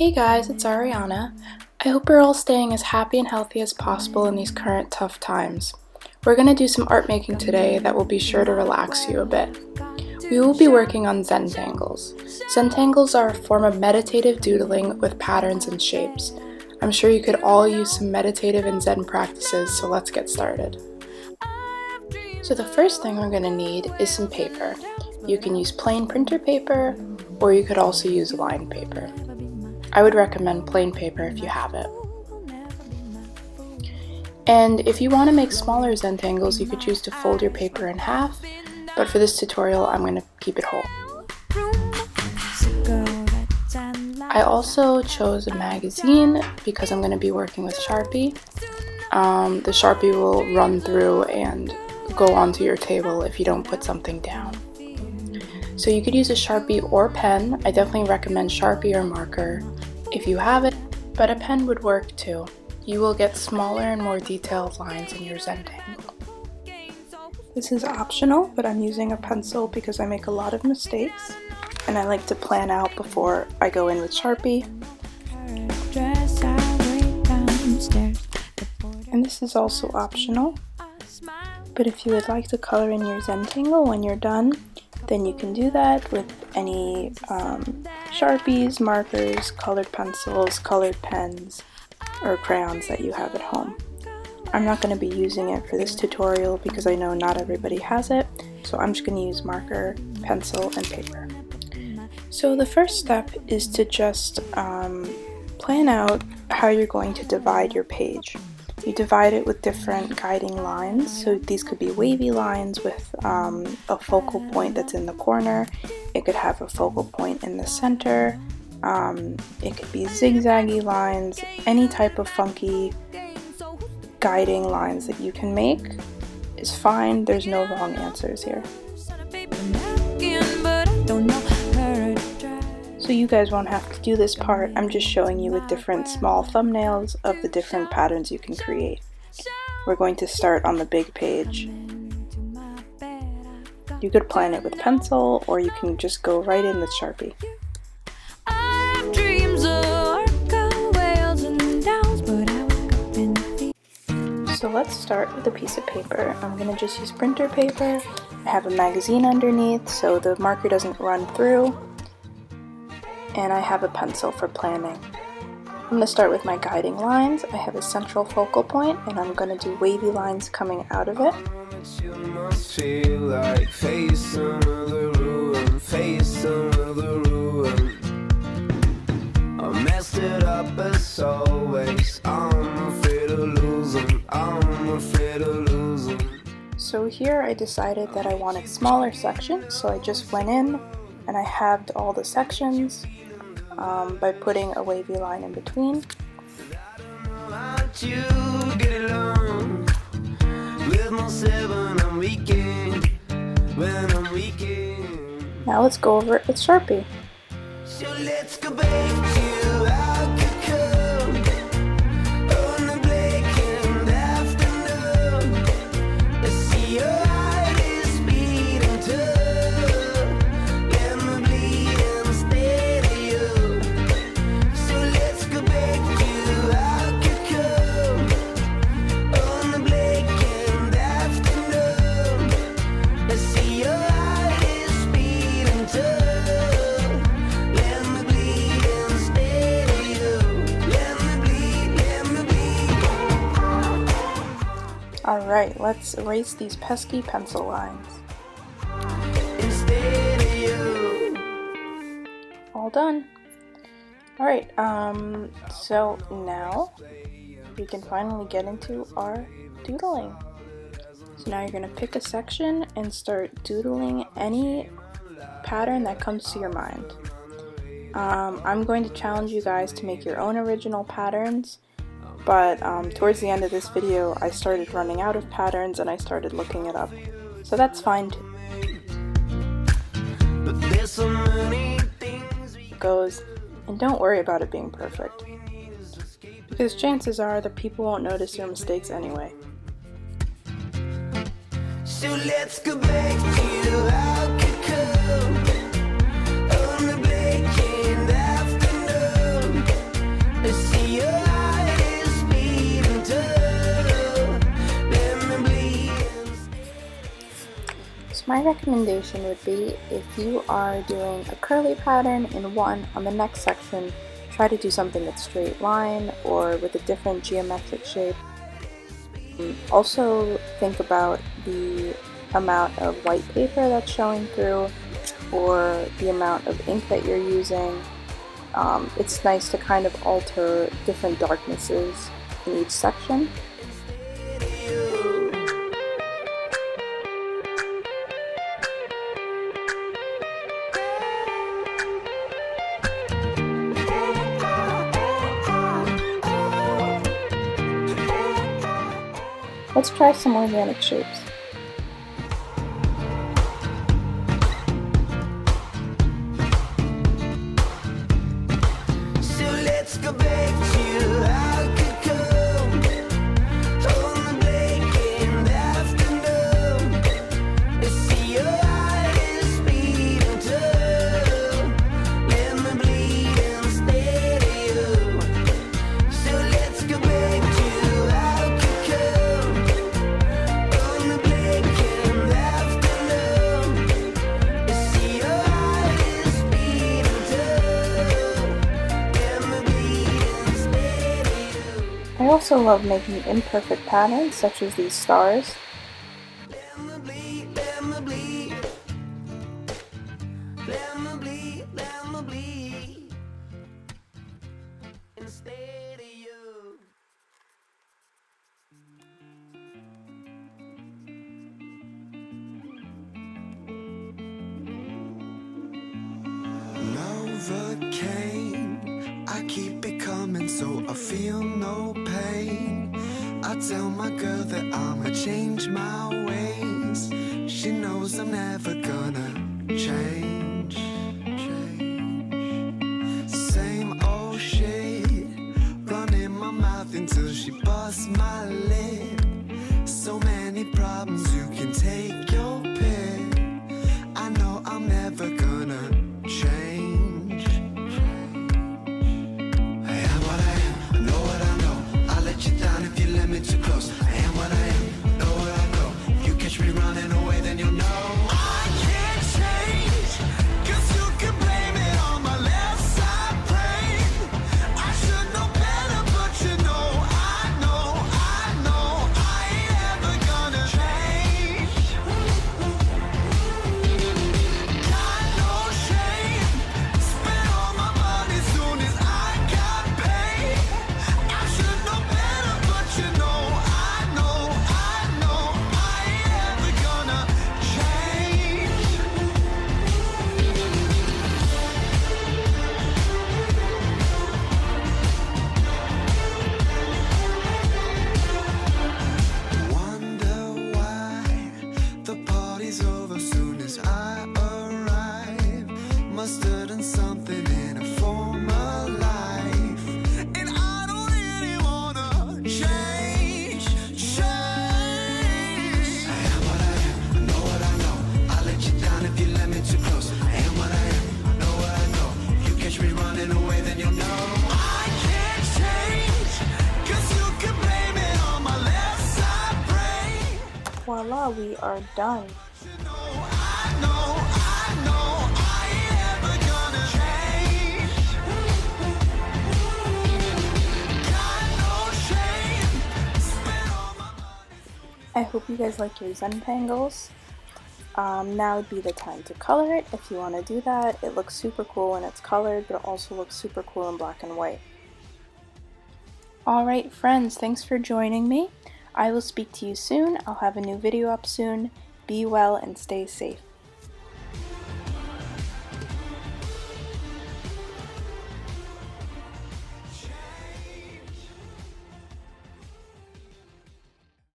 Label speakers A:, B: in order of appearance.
A: Hey guys, it's Ariana. I hope you're all staying as happy and healthy as possible in these current tough times. We're going to do some art making today that will be sure to relax you a bit. We will be working on Zentangles. Zentangles are a form of meditative doodling with patterns and shapes. I'm sure you could all use some meditative and Zen practices, so let's get started. So the first thing we're going to need is some paper. You can use plain printer paper, or you could also use lined paper. I would recommend plain paper if you have it. And if you want to make smaller Zentangles, you could choose to fold your paper in half, but for this tutorial I'm going to keep it whole. I also chose a magazine because I'm going to be working with Sharpie. The Sharpie will run through and go onto your table if you don't put something down. So you could use a Sharpie or pen. I definitely recommend Sharpie or marker if you have it, but a pen would work too. You will get smaller and more detailed lines in your Zentangle. This is optional, but I'm using a pencil because I make a lot of mistakes and I like to plan out before I go in with Sharpie. And this is also optional, but if you would like to color in your Zentangle when you're done, then you can do that with any Sharpies, markers, colored pencils, colored pens, or crayons that you have at home. I'm not going to be using it for this tutorial because I know not everybody has it, so I'm just going to use marker, pencil, and paper. So the first step is to just plan out how you're going to divide your page. You divide it with different guiding lines, so these could be wavy lines with a focal point that's in the corner. It could have a focal point in the center. It could be zigzaggy lines, any type of funky guiding lines that you can make is fine. There's no wrong answers here. So you guys won't have to do this part. I'm just showing you with different small thumbnails of the different patterns you can create. We're going to start on the big page. You could plan it with pencil, or you can just go right in with Sharpie. So let's start with a piece of paper. I'm going to just use printer paper. I have a magazine underneath so the marker doesn't run through. And I have a pencil for planning. I'm going to start with my guiding lines. I have a central focal point and I'm going to do wavy lines coming out of it. You must feel like face another ruin, face another ruin. I messed it up as always. I'm afraid of losing, I'm afraid of losing. So here I decided that I wanted smaller sections, so I just went in and I halved all the sections by putting a wavy line in between. Now let's go over it with Sharpie. So let's go back to Alright, let's erase these pesky pencil lines. All done. Alright, so now we can finally get into our doodling. So now you're going to pick a section and start doodling any pattern that comes to your mind. I'm going to challenge you guys to make your own original patterns. But towards the end of this video, I started running out of patterns and I started looking it up. So that's fine too. It goes, and don't worry about it being perfect, because chances are that people won't notice your mistakes anyway. So let's go back to how it could come on the breaking afternoon. My recommendation would be, if you are doing a curly pattern in one, on the next section try to do something with straight line or with a different geometric shape. Also think about the amount of white paper that's showing through, or the amount of ink that you're using. It's nice to kind of alter different darknesses in each section. Let's try some organic shapes. I also love making imperfect patterns such as these stars.
B: Novocaine, I keep it coming so I feel no pain. I tell my girl that I'ma change my ways. She knows I'm never gonna change. Same old shit, running my mouth until she busts my lid. So many problems, you can take your pick. I know I'm never gonna change. I am what I am, I know what I know. I'll let you down if you let me too close. I am what I am, know what I know. If you catch me running away, then you'll know I can't change, 'cause you can blame it on my left side brain. I should know better, but you know I ain't ever gonna change. Got no shame, spent all my money soon as I got paid. I should know better, but you know I ain't ever gonna change. Wonder why the party's over soon as I arrive. Must have done something in a former life, and I don't really wanna change. I am what I am, I know what I know. I'll let you down if you let me too close. I am what I am, I know what I know. If you catch me running away, then you'll know I can't change, 'cause you can blame it on my left side brain.
A: Voila, we are done.
B: I know I ain't ever gonna change. Got no shame, spent all my money.
A: I hope you guys like your Zentangles. Now would be the time to color it. If you want to do that, it looks super cool when it's colored, but it also looks super cool in black and white. Alright friends, thanks for joining me. I will speak to you soon. I'll have a new video up soon. Be well and stay safe.